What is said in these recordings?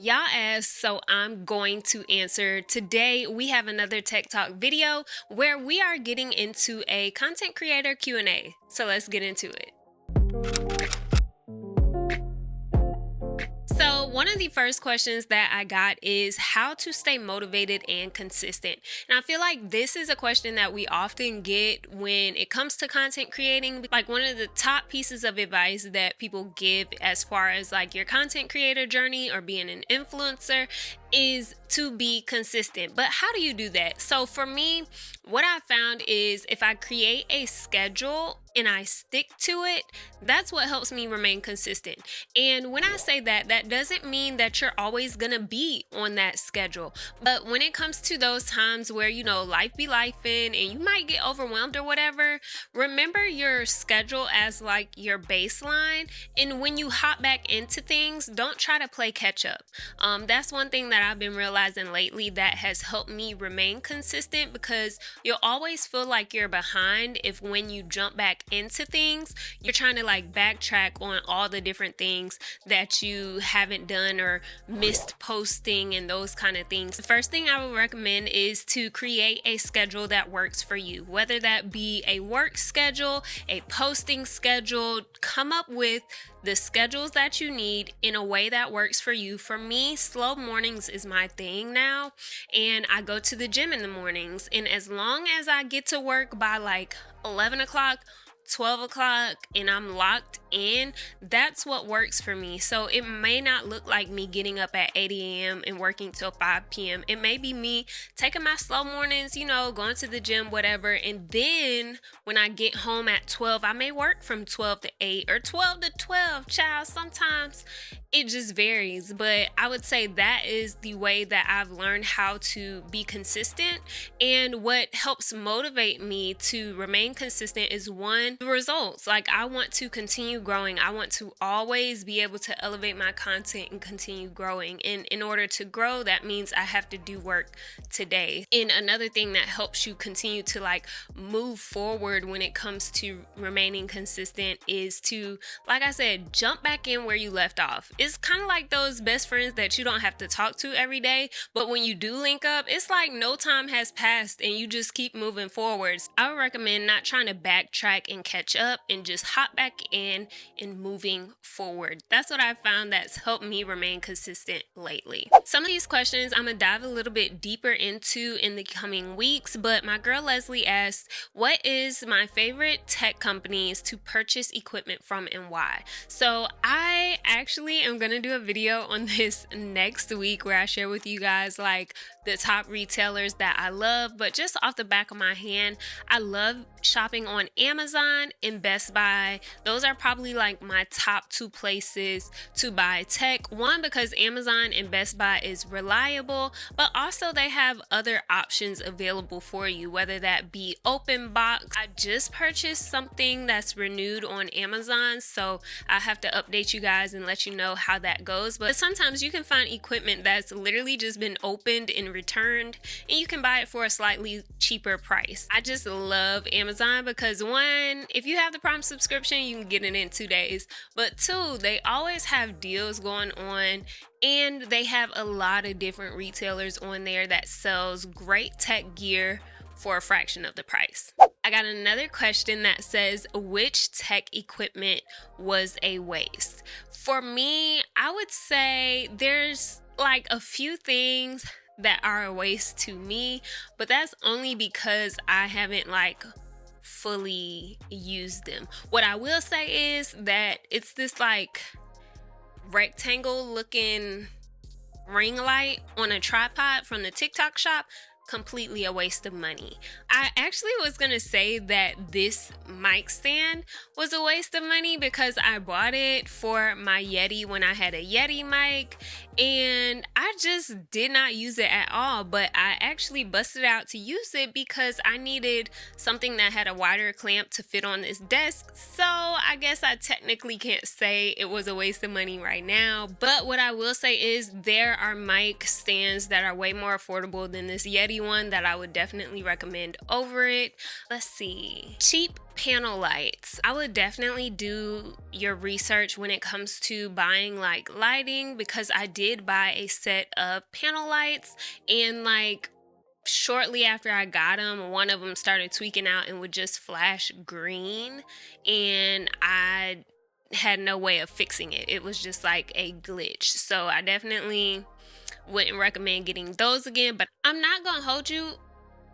Y'all asked, so I'm going to answer. Today, we have another Tech Talk video where we are getting into a content creator Q&A. So let's get into it. So one of the first questions that I got is how to stay motivated and consistent. And I feel like this is a question that we often get when it comes to content creating. Like one of the top pieces of advice that people give as far as like your content creator journey or being an influencer is to be consistent. But how do you do that? So for me, what I found is if I create a schedule and I stick to it, that's what helps me remain consistent. And when I say that, that doesn't mean that you're always gonna be on that schedule. But when it comes to those times where, life be lifing and you might get overwhelmed or whatever, remember your schedule as like your baseline. And when you hop back into things, don't try to play catch up. That's one thing that I've been realizing lately that has helped me remain consistent, because you'll always feel like you're behind if when you jump back into things, you're trying to like backtrack on all the different things that you haven't done or missed posting and those kind of things. The first thing I would recommend is to create a schedule that works for you, whether that be a work schedule, a posting schedule. Come up with the schedules that you need in a way that works for you. For me, slow mornings is my thing now, and I go to the gym in the mornings, and as long as I get to work by like 11 o'clock, 12 o'clock, and I'm locked in, that's what works for me. So it may not look like me getting up at 8 a.m. and working till 5 p.m. It may be me taking my slow mornings, going to the gym, whatever. And then when I get home at 12, I may work from 12 to 8 or 12 to 12, child. Sometimes it just varies, but I would say that is the way that I've learned how to be consistent. And what helps motivate me to remain consistent is one, the results. Like, I want to continue growing. I want to always be able to elevate my content and continue growing. And in order to grow, that means I have to do work today. And another thing that helps you continue to like move forward when it comes to remaining consistent is to, like I said, jump back in where you left off. It's kind of like those best friends that you don't have to talk to every day, but when you do link up, it's like no time has passed and you just keep moving forwards. I would recommend not trying to backtrack and catch up and just hop back in and moving forward. That's what I've found that's helped me remain consistent lately. Some of these questions I'm gonna dive a little bit deeper into in the coming weeks, but my girl Leslie asked, what is my favorite tech companies to purchase equipment from and why? So I actually am gonna do a video on this next week where I share with you guys like the top retailers that I love. But just off the back of my hand, I love shopping on Amazon and Best Buy. Those are probably like my top two places to buy tech. One, because Amazon and Best Buy is reliable, but also they have other options available for you, whether that be open box. I just purchased something that's renewed on Amazon, so I have to update you guys and let you know how that goes. But sometimes you can find equipment that's literally just been opened and returned, and you can buy it for a slightly cheaper price. I just love Amazon because one, if you have the Prime subscription, you can get it in 2 days. But two, they always have deals going on, and they have a lot of different retailers on there that sells great tech gear for a fraction of the price. I got another question that says, which tech equipment was a waste? For me, I would say there's like a few things that are a waste to me, but that's only because I haven't like fully used them. What I will say is that it's this like rectangle looking ring light on a tripod from the TikTok shop. Completely a waste of money. I actually was gonna say that this mic stand was a waste of money because I bought it for my Yeti when I had a Yeti mic, and I just did not use it at all. But I actually busted out to use it because I needed something that had a wider clamp to fit on this desk. So I guess I technically can't say it was a waste of money right now. But what I will say is there are mic stands that are way more affordable than this Yeti study one that I would definitely recommend over it. Let's see. Cheap panel lights. I would definitely do your research when it comes to buying like lighting, because I did buy a set of panel lights, and like shortly after I got them, one of them started tweaking out and would just flash green, and I had no way of fixing it. It was just like a glitch. So I definitely wouldn't recommend getting those again. But I'm not gonna hold you,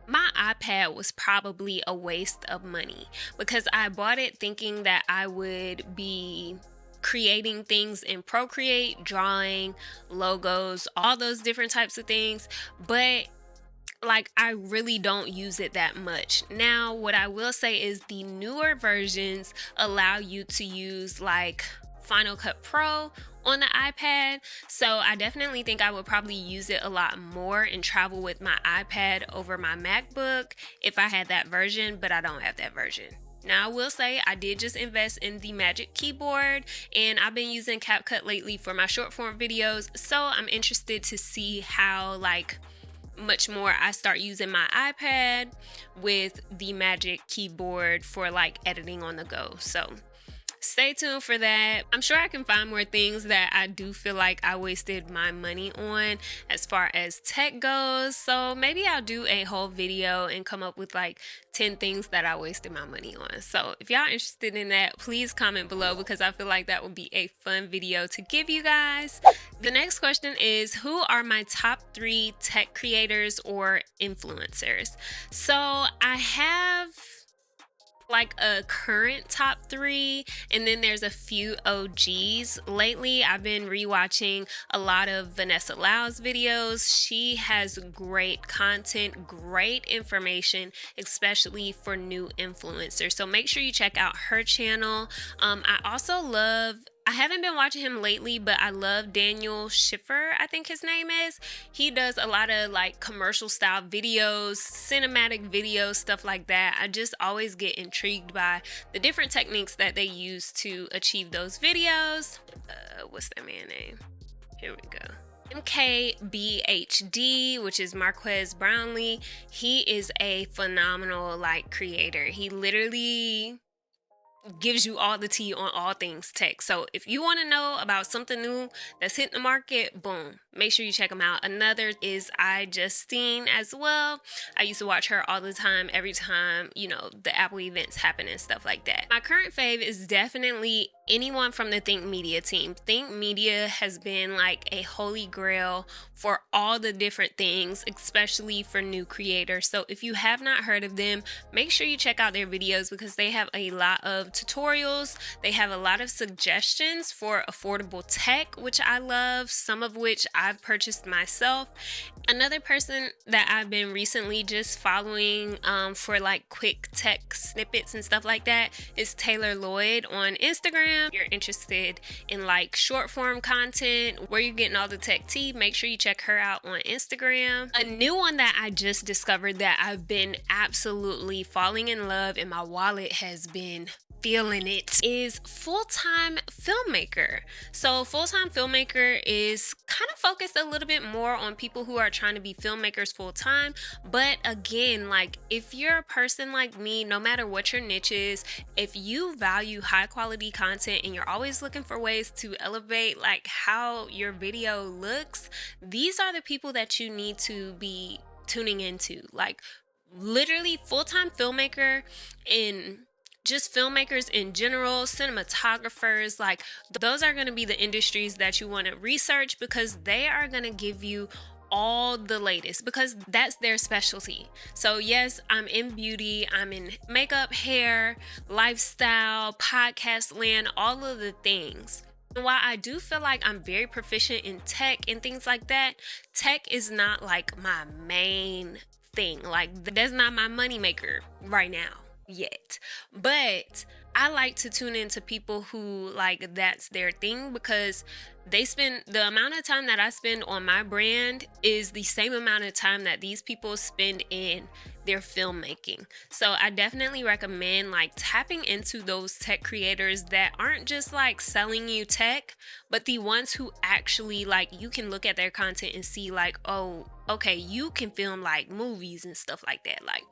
my iPad was probably a waste of money, because I bought it thinking that I would be creating things in Procreate, drawing, logos, all those different types of things, but like I really don't use it that much. Now, what I will say is the newer versions allow you to use like Final Cut Pro on the iPad. So I definitely think I would probably use it a lot more and travel with my iPad over my MacBook if I had that version, but I don't have that version. Now, I will say I did just invest in the Magic Keyboard, and I've been using CapCut lately for my short form videos. So I'm interested to see how like much more I start using my iPad with the Magic Keyboard for like editing on the go. So stay tuned for that. I'm sure I can find more things that I do feel like I wasted my money on as far as tech goes. So maybe I'll do a whole video and come up with like 10 things that I wasted my money on. So if y'all interested in that, please comment below, because I feel like that would be a fun video to give you guys. The next question is, who are my top 3 tech creators or influencers? So I have like a current top 3, and then there's a few OGs. Lately I've been rewatching a lot of Vanessa Lau's videos. She has great content, great information, especially for new influencers, so make sure you check out her channel. I haven't been watching him lately, but I love Daniel Schiffer, I think his name is. He does a lot of like commercial style videos, cinematic videos, stuff like that. I just always get intrigued by the different techniques that they use to achieve those videos. What's that man's name? Here we go. MKBHD, which is Marquez Brownlee. He is a phenomenal like creator. He literally gives you all the tea on all things tech. So if you want to know about something new that's hitting the market, boom, make sure you check them out. Another is iJustine as well. I used to watch her all the time, every time, you know, the Apple events happen and stuff like that. My current fave is definitely anyone from the Think Media team. Think Media has been like a holy grail for all the different things, especially for new creators. So if you have not heard of them, make sure you check out their videos, because they have a lot of tutorials. They have a lot of suggestions for affordable tech, which I love, some of which I've purchased myself. Another person that I've been recently just following for like quick tech snippets and stuff like that is Taylor Lloyd on Instagram. If you're interested in like short form content where you're getting all the tech tea, make sure you check her out on Instagram. A new one that I just discovered that I've been absolutely falling in love, and my wallet has been feeling it, is Full-Time Filmmaker. So Full-Time Filmmaker is kind of focused a little bit more on people who are trying to be filmmakers full-time. But again, like if you're a person like me, no matter what your niche is, if you value high quality content and you're always looking for ways to elevate like how your video looks, these are the people that you need to be tuning into. Like literally Full-Time Filmmaker, in just filmmakers in general, cinematographers, like those are going to be the industries that you want to research, because they are going to give you all the latest, because that's their specialty. So yes, I'm in beauty, I'm in makeup, hair, lifestyle, podcast land, all of the things. And while I do feel like I'm very proficient in tech and things like that, tech is not like my main thing. Like that's not my moneymaker right now yet. But I like to tune into people who like that's their thing, because they spend the amount of time that I spend on my brand is the same amount of time that these people spend in their filmmaking. So I definitely recommend like tapping into those tech creators that aren't just like selling you tech, but the ones who actually like you can look at their content and see like, oh, okay, you can film like movies and stuff like that. Like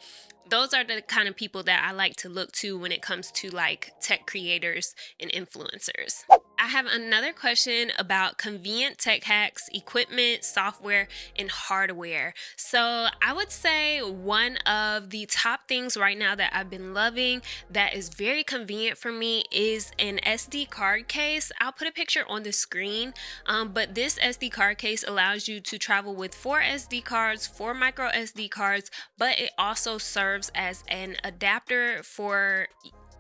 those are the kind of people that I like to look to when it comes to like tech creators and influencers. I have another question about convenient tech hacks, equipment, software, and hardware. So I would say one of the top things right now that I've been loving that is very convenient for me is an SD card case. I'll put a picture on the screen, but this SD card case allows you to travel with 4 SD cards, 4 micro SD cards, but it also serves as an adapter for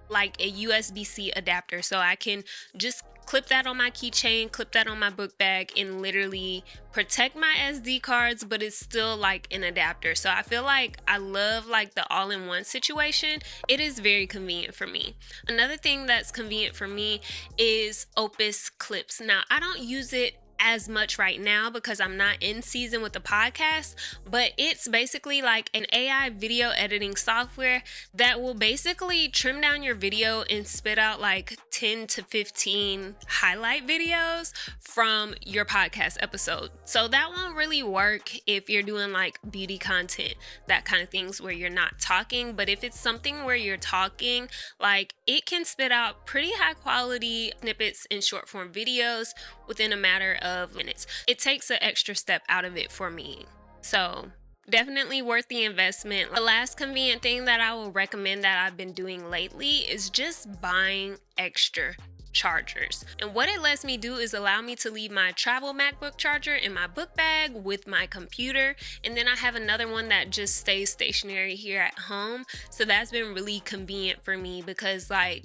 like a USB-C adapter. So I can just clip that on my keychain, clip that on my book bag, and literally protect my SD cards, but it's still like an adapter. So I feel like I love like the all-in-one situation. It is very convenient for me. Another thing that's convenient for me is Opus Clips. Now, I don't use it as much right now because I'm not in season with the podcast, but it's basically like an AI video editing software that will basically trim down your video and spit out like 10 to 15 highlight videos from your podcast episode. So that won't really work if you're doing like beauty content, that kind of things where you're not talking, but if it's something where you're talking, like it can spit out pretty high quality snippets and short form videos within a matter of minutes. It takes an extra step out of it for me. So definitely worth the investment. The last convenient thing that I will recommend that I've been doing lately is just buying extra chargers. And what it lets me do is allow me to leave my travel MacBook charger in my book bag with my computer. And then I have another one that just stays stationary here at home. So that's been really convenient for me because like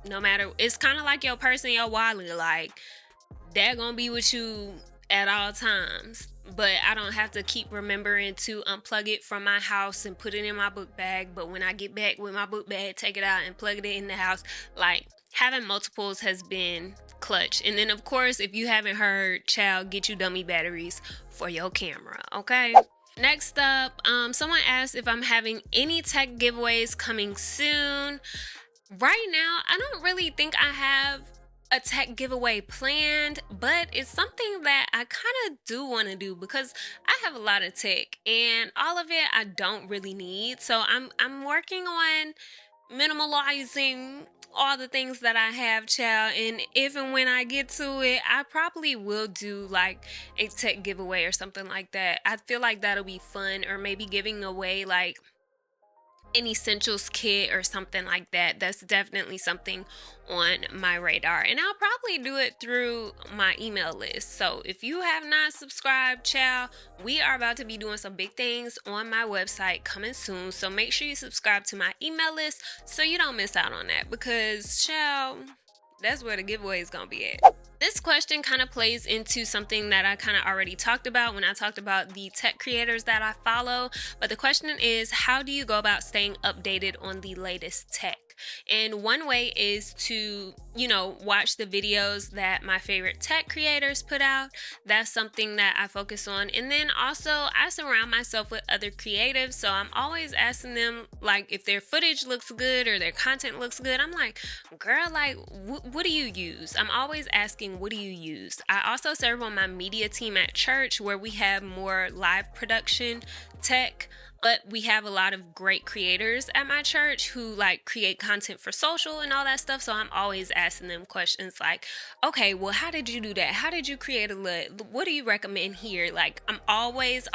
no matter, it's kind of like your purse and your wallet, like they're gonna be with you at all times, but I don't have to keep remembering to unplug it from my house and put it in my book bag. But when I get back with my book bag, take it out and plug it in the house. Like having multiples has been clutch. And then of course, if you haven't heard, child, get you dummy batteries for your camera, okay? Next up, someone asked if I'm having any tech giveaways coming soon. Right now, I don't really think I have a tech giveaway planned, but it's something that I kind of do want to do because I have a lot of tech and all of it I don't really need. So I'm working on minimalizing all the things that I have, child, and if and when I get to it, I probably will do like a tech giveaway or something like that. I feel like that'll be fun, or maybe giving away like an essentials kit or something like that. That's definitely something on my radar, and I'll probably do it through my email list. So if you have not subscribed, child, we are about to be doing some big things on my website coming soon, so make sure you subscribe to my email list so you don't miss out on that, because child, that's where the giveaway is gonna be at. This question kind of plays into something that I kind of already talked about when I talked about the tech creators that I follow. But the question is, how do you go about staying updated on the latest tech? And one way is to, watch the videos that my favorite tech creators put out. That's something that I focus on. And then also I surround myself with other creatives. So I'm always asking them, like, if their footage looks good or their content looks good. I'm like, girl, like, what do you use? I'm always asking, what do you use? I also serve on my media team at church where we have more live production tech. But we have a lot of great creators at my church who like create content for social and all that stuff. So I'm always asking them questions like, okay, well, how did you do that? How did you create a look? What do you recommend here? Like I'm always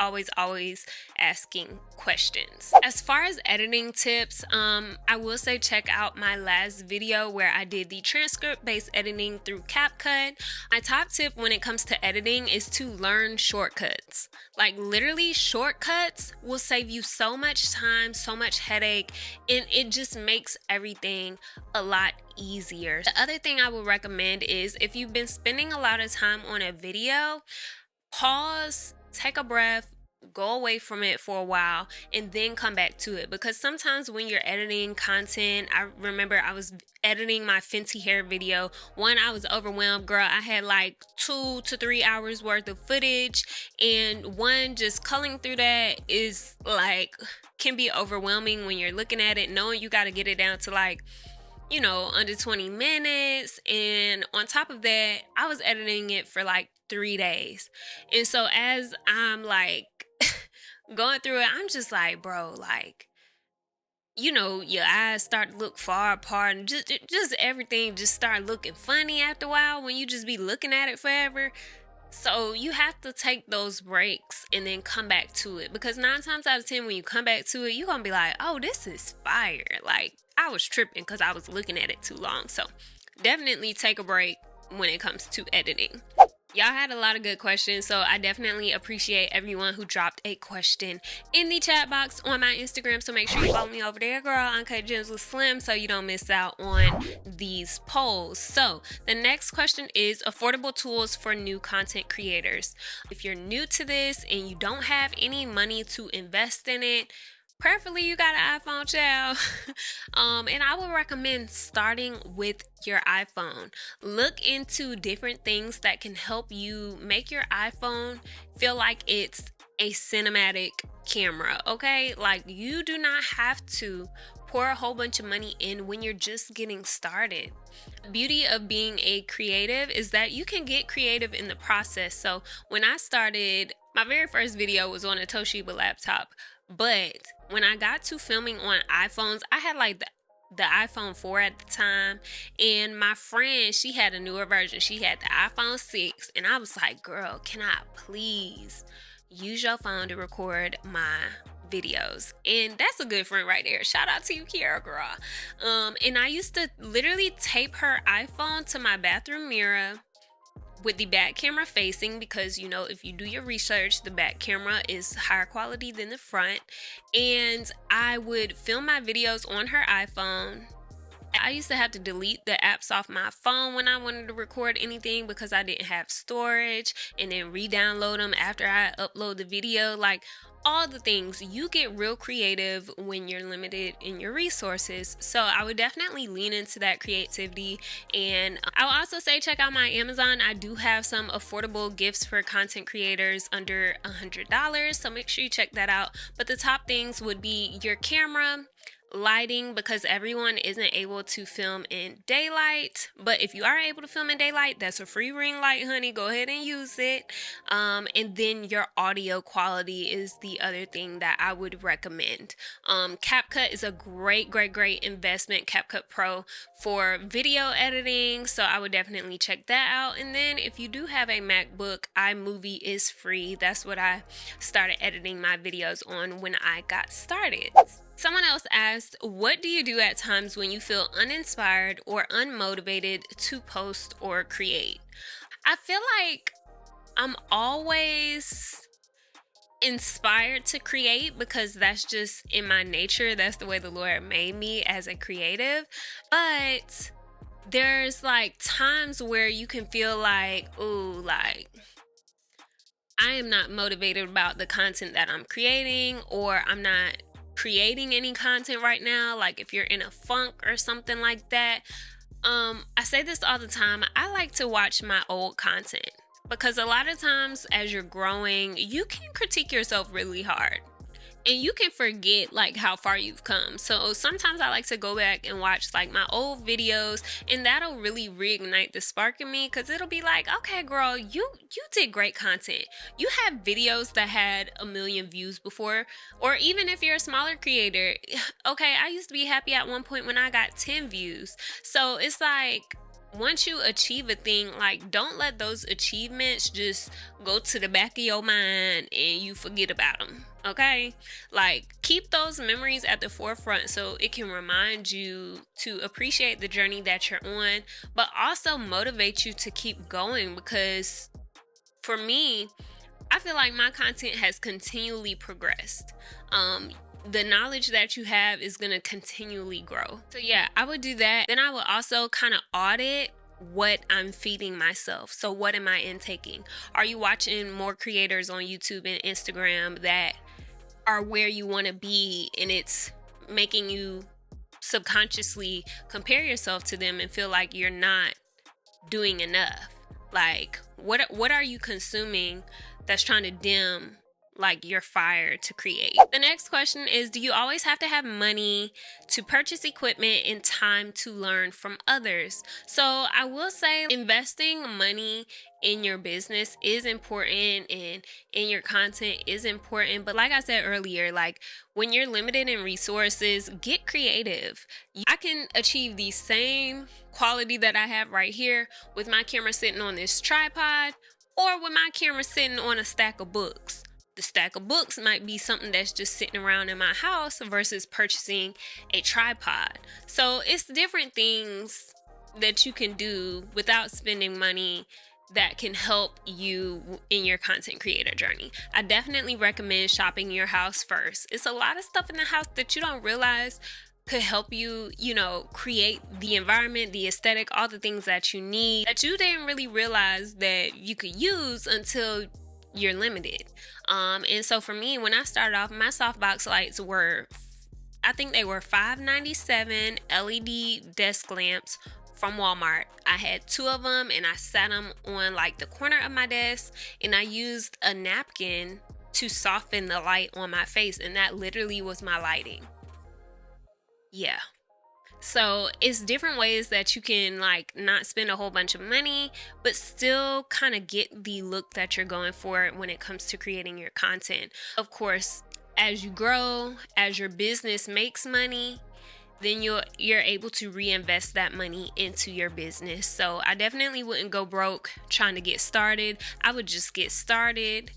asking questions. As far as editing tips, I will say check out my last video where I did the transcript based editing through CapCut. My top tip when it comes to editing is to learn shortcuts. Like literally shortcuts will save you so much time, so much headache, and it just makes everything a lot easier. The other thing I would recommend is if you've been spending a lot of time on a video, pause, take a breath, go away from it for a while, and then come back to it. Because sometimes when you're editing content, I remember I was editing my Fenty hair video. One, I was overwhelmed, girl. I had like 2 to 3 hours worth of footage, and one, just culling through that is like, can be overwhelming when you're looking at it, knowing you got to get it down to like, under 20 minutes. And on top of that, I was editing it for like 3 days. And so as I'm like going through it, I'm just like, bro, like, your eyes start to look far apart, and just everything just start looking funny after a while when you just be looking at it forever. So you have to take those breaks and then come back to it, because 9 times out of 10, when you come back to it, you're gonna be like, oh, this is fire. Like, I was tripping because I was looking at it too long. So definitely take a break when it comes to editing. Y'all had a lot of good questions, so I definitely appreciate everyone who dropped a question in the chat box on my Instagram. So make sure you follow me over there, girl, Uncut Gems with Slim, so you don't miss out on these polls. So the next question is affordable tools for new content creators. If you're new to this and you don't have any money to invest in it, preferably you got an iPhone, child. And I would recommend starting with your iPhone. Look into different things that can help you make your iPhone feel like it's a cinematic camera, okay? Like, you do not have to pour a whole bunch of money in when you're just getting started. The beauty of being a creative is that you can get creative in the process. So when I started, my very first video was on a Toshiba laptop. But when I got to filming on iPhones, I had like the iPhone 4 at the time, and my friend, she had a newer version. She had the iPhone 6, and I was like, girl, can I please use your phone to record my videos? And that's a good friend right there. Shout out to you, Kiara, girl. And I used to literally tape her iPhone to my bathroom mirror with the back camera facing, because if you do your research, the back camera is higher quality than the front. And I would film my videos on her iPhone. I used to have to delete the apps off my phone when I wanted to record anything because I didn't have storage, and then re-download them after I upload the video. Like, all the things. You get real creative when you're limited in your resources. So I would definitely lean into that creativity. And I'll also say check out my Amazon. I do have some affordable gifts for content creators under $100. So make sure you check that out. But the top things would be your camera, lighting, because everyone isn't able to film in daylight. But if you are able to film in daylight, that's a free ring light, honey. Go ahead and use it. And then your audio quality is the other thing that I would recommend. CapCut is a great investment, CapCut Pro, for video editing. So I would definitely check that out. And then if you do have a MacBook, iMovie is free. That's what I started editing my videos on when I got started. Someone else asked, what do you do at times when you feel uninspired or unmotivated to post or create? I feel like I'm always inspired to create because that's just in my nature. That's the way the Lord made me as a creative. But there's like times where you can feel like, ooh, like I am not motivated about the content that I'm creating, or I'm not creating any content right now. Like if you're in a funk or something like that, I say this all the time, I like to watch my old content, because a lot of times as you're growing, you can critique yourself really hard and you can forget like how far you've come. So sometimes I like to go back and watch like my old videos, and that'll really reignite the spark in me, because it'll be like, okay, girl, you did great content. You have videos that had 1 million views before. Or even if you're a smaller creator, okay, I used to be happy at one point when I got 10 views. So it's like, once you achieve a thing, like, don't let those achievements just go to the back of your mind and you forget about them. Okay, like keep those memories at the forefront so it can remind you to appreciate the journey that you're on, but also motivate you to keep going. Because for me, I feel like my content has continually progressed. The knowledge that you have is going to continually grow. So yeah, I would do that. Then I would also kind of audit what I'm feeding myself. So what am I intaking? Are you watching more creators on YouTube and Instagram that are where you want to be, and it's making you subconsciously compare yourself to them and feel like you're not doing enough? Like, what are you consuming that's trying to dim like your fire to create? The next question is, do you always have to have money to purchase equipment and time to learn from others? So I will say investing money in your business is important, and in your content is important, but like I said earlier, like when you're limited in resources, get creative. I can achieve the same quality that I have right here with my camera sitting on this tripod, or with my camera sitting on a stack of books. The stack of books might be something that's just sitting around in my house versus purchasing a tripod. So it's different things that you can do without spending money that can help you in your content creator journey. I definitely recommend shopping your house first. It's a lot of stuff in the house that you don't realize could help you, create the environment, the aesthetic, all the things that you need that you didn't really realize that you could use until you're limited. And so for me, when I started off, my softbox lights were, I think they were $5.97 LED desk lamps from Walmart. I had 2 of them, and I sat them on like the corner of my desk, and I used a napkin to soften the light on my face, and that literally was my lighting. Yeah. So it's different ways that you can like not spend a whole bunch of money, but still kind of get the look that you're going for when it comes to creating your content. Of course, as you grow, as your business makes money, then you're able to reinvest that money into your business. So I definitely wouldn't go broke trying to get started. I would just get started,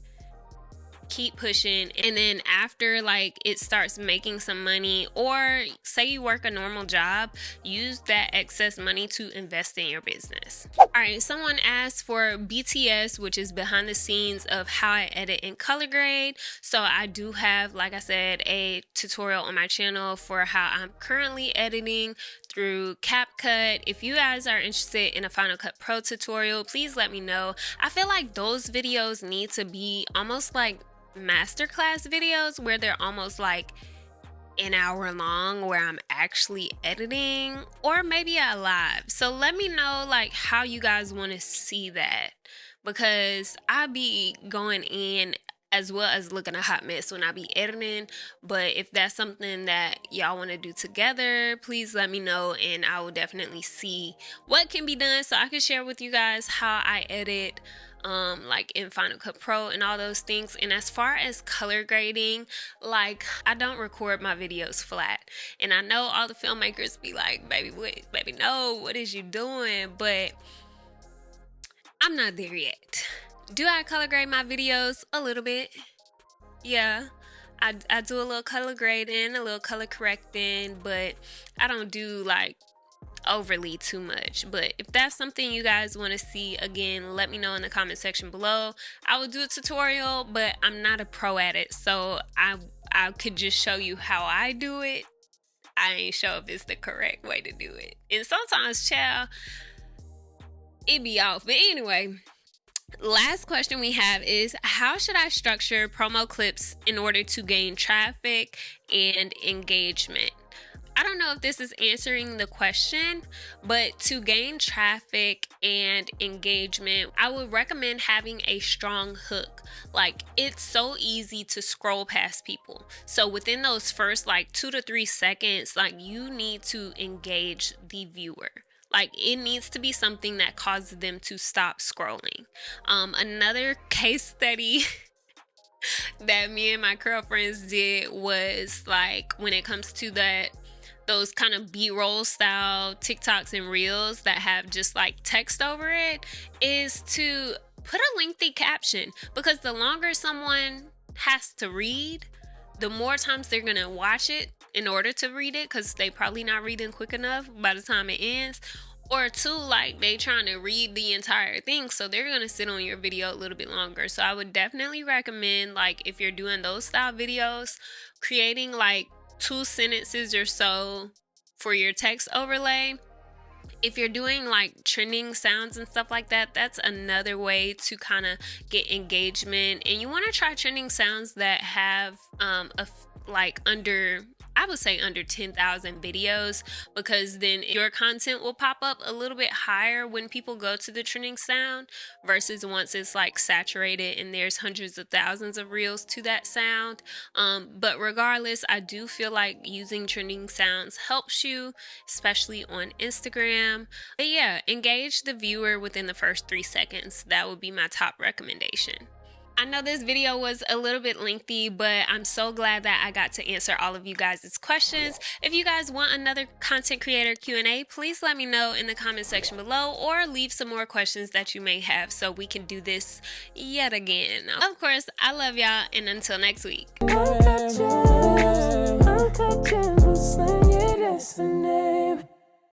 keep pushing, and then after like it starts making some money, or say you work a normal job, use that excess money to invest in your business. All right, someone asked for BTS, which is behind the scenes of how I edit in color grade. So I do have, like I said, a tutorial on my channel for how I'm currently editing through CapCut. If you guys are interested in a Final Cut Pro tutorial, please let me know. I feel like those videos need to be almost like masterclass videos, where they're almost like an hour long, where I'm actually editing, or maybe a live. So let me know like how you guys want to see that, because I be going in as well as looking a hot mess when I be editing. But if that's something that y'all want to do together, please let me know, and I will definitely see what can be done so I can share with you guys how I edit like in Final Cut Pro and all those things. And as far as color grading, like I don't record my videos flat, and I know all the filmmakers be like, baby no, what is you doing? But I'm not there yet. Do I color grade my videos? A little bit. Yeah, I do a little color grading, a little color correcting, but I don't do like overly too much. But if that's something you guys want to see, again, let me know in the comment section below. I will do a tutorial, but I'm not a pro at it, so I could just show you how I do it. I ain't sure if it's the correct way to do it, and sometimes, child, it be off. But anyway, last question we have is, how should I structure promo clips in order to gain traffic and engagement? I don't know if this is answering the question, but to gain traffic and engagement, I would recommend having a strong hook. Like, it's so easy to scroll past people. So within those first like 2 to 3 seconds, like you need to engage the viewer. Like, it needs to be something that causes them to stop scrolling. Another case study that me and my girlfriends did was like, when it comes to those kind of B-roll style TikToks and reels that have just like text over it, is to put a lengthy caption, because the longer someone has to read, the more times they're gonna watch it in order to read it, because they probably not reading quick enough by the time it ends. Or 2, like they trying to read the entire thing, so they're gonna sit on your video a little bit longer. So I would definitely recommend, like if you're doing those style videos, creating like 2 sentences or so for your text overlay, If you're doing like trending sounds and stuff like that, that's another way to kind of get engagement. And you want to try trending sounds that have like under, I would say under 10,000 videos, because then your content will pop up a little bit higher when people go to the trending sound versus once it's like saturated and there's hundreds of thousands of reels to that sound. But regardless, I do feel like using trending sounds helps you, especially on Instagram. But yeah, engage the viewer within the first 3 seconds. That would be my top recommendation. I know this video was a little bit lengthy, but I'm so glad that I got to answer all of you guys' questions. If you guys want another content creator Q&A, please let me know in the comment section below, or leave some more questions that you may have so we can do this yet again. Of course, I love y'all, and until next week.